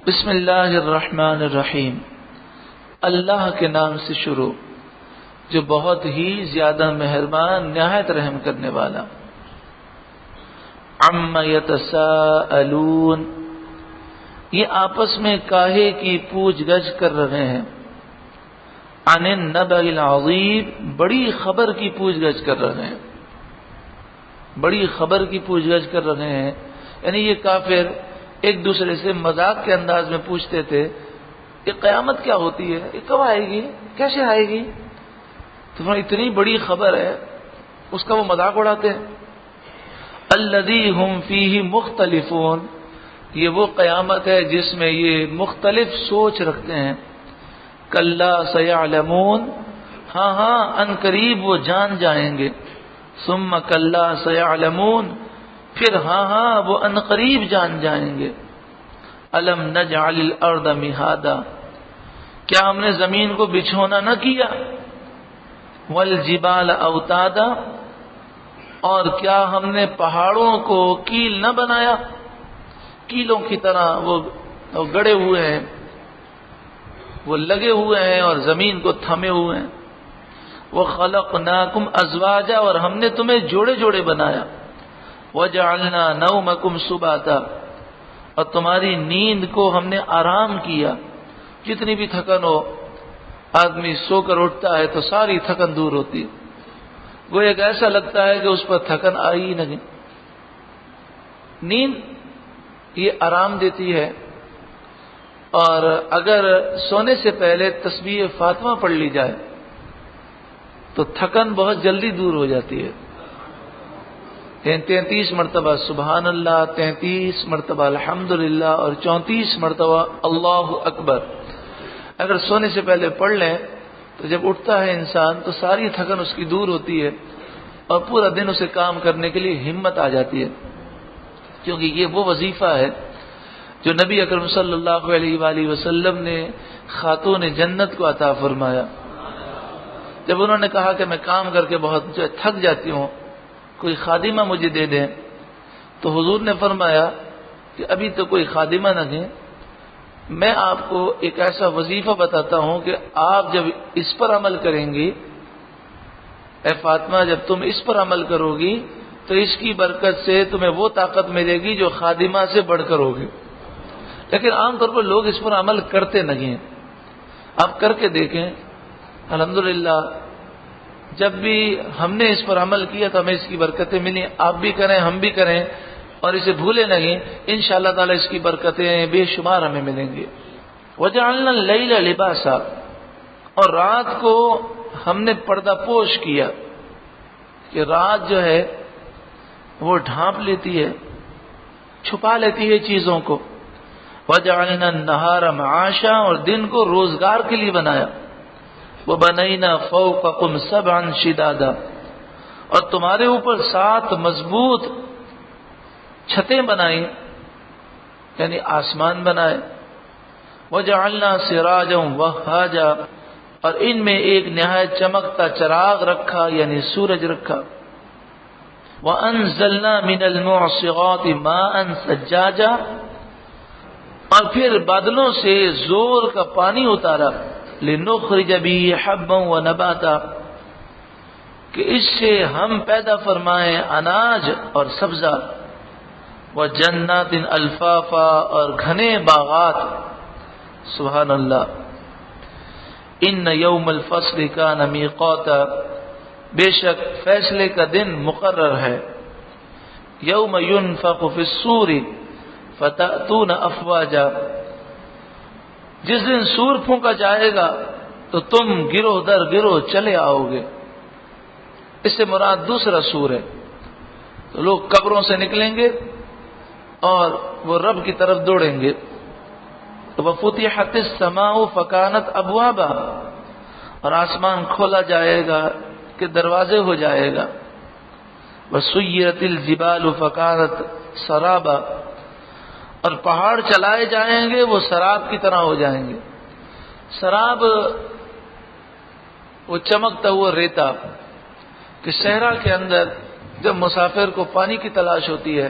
بسم اللہ الرحمن الرحیم، اللہ کے نام سے شروع جو بہت ہی زیادہ مہربان نہایت رحم کرنے والا۔ عما یتساءلون، یہ آپس میں کاہے کی پوچھ گچھ کر رہے ہیں۔ عن النبأ العظیم، بڑی خبر کی پوچھ گچھ کر رہے ہیں، بڑی خبر کی پوچھ گچھ کر رہے ہیں۔ یعنی یہ کافر ایک دوسرے سے مذاق کے انداز میں پوچھتے تھے کہ قیامت کیا ہوتی ہے، یہ کب آئے گی، کیسے آئے گی، تمہیں اتنی بڑی خبر ہے، اس کا وہ مذاق اڑاتے ہیں۔ الذی ہم فیہ مختلفون، یہ وہ قیامت ہے جس میں یہ مختلف سوچ رکھتے ہیں۔ کلا سیعلمون، ہاں ان قریب وہ جان جائیں گے۔ ثم کلا سیعلمون، پھر ہاں وہ ان قریب جان جائیں گے۔ الم نجعل الارض مہادا، کیا ہم نے زمین کو بچھونا نہ کیا؟ والجبال اوتادا، اور کیا ہم نے پہاڑوں کو کیل نہ بنایا؟ کیلوں کی طرح وہ گڑے ہوئے ہیں، وہ لگے ہوئے ہیں اور زمین کو تھمے ہوئے ہیں۔ وخلقناکم ازواجا، اور ہم نے تمہیں جوڑے جوڑے بنایا۔ وجعلنا نومکم سباتا، اور تمہاری نیند کو ہم نے آرام کیا۔ جتنی بھی تھکن ہو، آدمی سو کر اٹھتا ہے تو ساری تھکن دور ہوتی ہے، گویا کہ ایسا لگتا ہے کہ اس پر تھکن آئی ہی نہیں۔ نیند یہ آرام دیتی ہے، اور اگر سونے سے پہلے تسبیح فاطمہ پڑھ لی جائے تو تھکن بہت جلدی دور ہو جاتی ہے۔ 33 مرتبہ سبحان اللہ، 33 مرتبہ الحمدللہ، اور 34 مرتبہ اللہ اکبر اگر سونے سے پہلے پڑھ لیں تو جب اٹھتا ہے انسان تو ساری تھکن اس کی دور ہوتی ہے، اور پورا دن اسے کام کرنے کے لیے ہمت آ جاتی ہے، کیونکہ یہ وہ وظیفہ ہے جو نبی اکرم صلی اللہ علیہ وآلہ وسلم نے خاتون جنت کو عطا فرمایا۔ جب انہوں نے کہا کہ میں کام کر کے بہت تھک جاتی ہوں، کوئی خادمہ مجھے دے دیں، تو حضور نے فرمایا کہ ابھی تو کوئی خادمہ نہ دیں، میں آپ کو ایک ایسا وظیفہ بتاتا ہوں کہ آپ جب اس پر عمل کریں گی، اے فاطمہ جب تم اس پر عمل کرو گی تو اس کی برکت سے تمہیں وہ طاقت ملے گی جو خادمہ سے بڑھ کر ہوگی۔ لیکن عام طور پر لوگ اس پر عمل کرتے نہیں ہیں، آپ کر کے دیکھیں۔ الحمدللہ جب بھی ہم نے اس پر عمل کیا تو ہمیں اس کی برکتیں ملی، آپ بھی کریں، ہم بھی کریں، اور اسے بھولے نہیں، انشاءاللہ تعالی اس کی برکتیں بے شمار ہمیں ملیں گی۔ وجعلنا اللیل لباسا، اور رات کو ہم نے پردہ پوش کیا، کہ رات جو ہے وہ ڈھانپ لیتی ہے، چھپا لیتی ہے چیزوں کو۔ وجعلنا النہار معاشا، اور دن کو روزگار کے لیے بنایا۔ وبنینا فوقکم سبعا شدادا، اور تمہارے اوپر 7 مضبوط چھتیں بنائیں، یعنی آسمان بنائے۔ وجعلنا سراجا وہاجا، اور ان میں ایک نہایت چمکتا چراغ رکھا، یعنی سورج رکھا۔ وانزلنا من المعصرات ماء ثجاجا، اور پھر بادلوں سے زور کا پانی اتارا۔ لنخرج به حبا ونباتا، کہ اس سے ہم پیدا فرمائیں اناج اور سبزہ۔ وجنات الفافا، اور گھنے باغات۔ سبحان اللہ۔ ان یوم الفصل کان میقاتا، بے شک فیصلے کا دن مقرر ہے۔ یوم ينفخ فی الصور فتأتون افواجا، جس دن سور پھونکا جائے گا تو تم گروہ در گروہ چلے آؤ گے۔ اس سے مراد دوسرا سور ہے، تو لوگ قبروں سے نکلیں گے اور وہ رب کی طرف دوڑیں گے۔ وفتحت السماء فکانت ابوابا، اور آسمان کھولا جائے گا کہ دروازے ہو جائے گا۔ وسیرت الجبال فکانت سرابا، اور پہاڑ چلائے جائیں گے، وہ سراب کی طرح ہو جائیں گے۔ سراب وہ چمکتا ہوا ریتا، کہ صحرا کے اندر جب مسافر کو پانی کی تلاش ہوتی ہے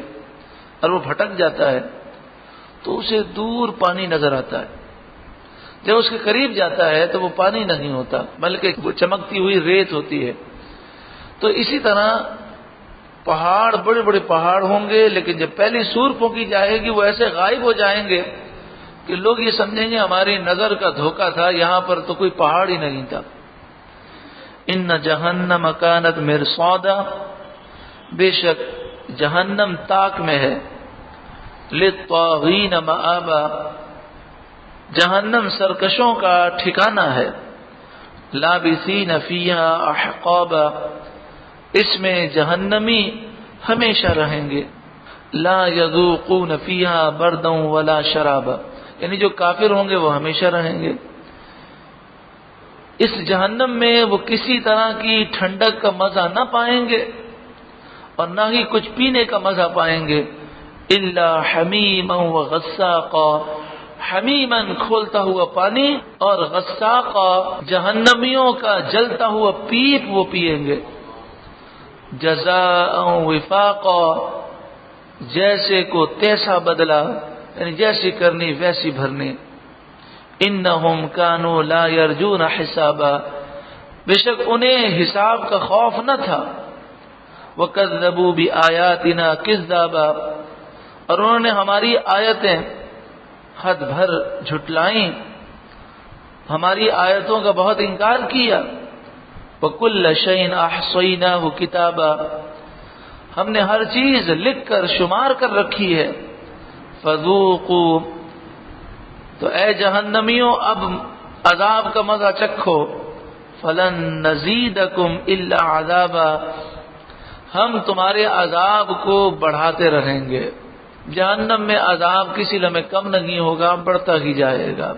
اور وہ بھٹک جاتا ہے تو اسے دور پانی نظر آتا ہے، جب اس کے قریب جاتا ہے تو وہ پانی نہیں ہوتا بلکہ وہ چمکتی ہوئی ریت ہوتی ہے۔ تو اسی طرح پہاڑ، بڑے بڑے پہاڑ ہوں گے، لیکن جب پہلی سور پھونکی جائے گی وہ ایسے غائب ہو جائیں گے کہ لوگ یہ سمجھیں گے ہماری نظر کا دھوکہ تھا، یہاں پر تو کوئی پہاڑ ہی نہیں تھا۔ ان جہنم کانت مرصادا، بے شک جہنم تاک میں ہے، للطاغین مآبا، جہنم سرکشوں کا ٹھکانہ ہے، لابثین فیہا احقابا، اس میں جہنمی ہمیشہ رہیں گے، لا یذوقون فیہا بردا ولا شرابا، یعنی جو کافر ہوں گے وہ ہمیشہ رہیں گے۔ اس جہنم میں وہ کسی طرح کی ٹھنڈک کا مزہ نہ پائیں گے اور نہ ہی کچھ پینے کا مزہ پائیں گے، الا حمیما وغساقا، حمیما کھولتا ہوا پانی اور غساقا جہنمیوں کا جلتا ہوا پیپ وہ پیئیں گے، جزاء وفاقا، جیسے کو تیسا بدلا، یعنی جیسی کرنی ویسی بھرنی۔ انہم کانوا لا یرجون حسابا، بے شک انہیں حساب کا خوف نہ تھا، وکذبوا بآیاتنا کذابا، اور انہوں نے ہماری آیتیں حد بھر جھٹلائیں، ہماری آیتوں کا بہت انکار کیا۔ وَكُلَّ شَيْءٍ أَحْصَيْنَاهُ كِتَابًا، ہم نے ہر چیز لکھ کر شمار کر رکھی ہے۔ فَذُوقُوا، تو اے جہنمیوں اب عذاب کا مزہ چکھو، فَلَن نَّزِيدَكُمْ إِلَّا عَذَابًا، ہم تمہارے عذاب کو بڑھاتے رہیں گے، جہنم میں عذاب کسی لمحے کم نہیں ہوگا، بڑھتا ہی جائے گا۔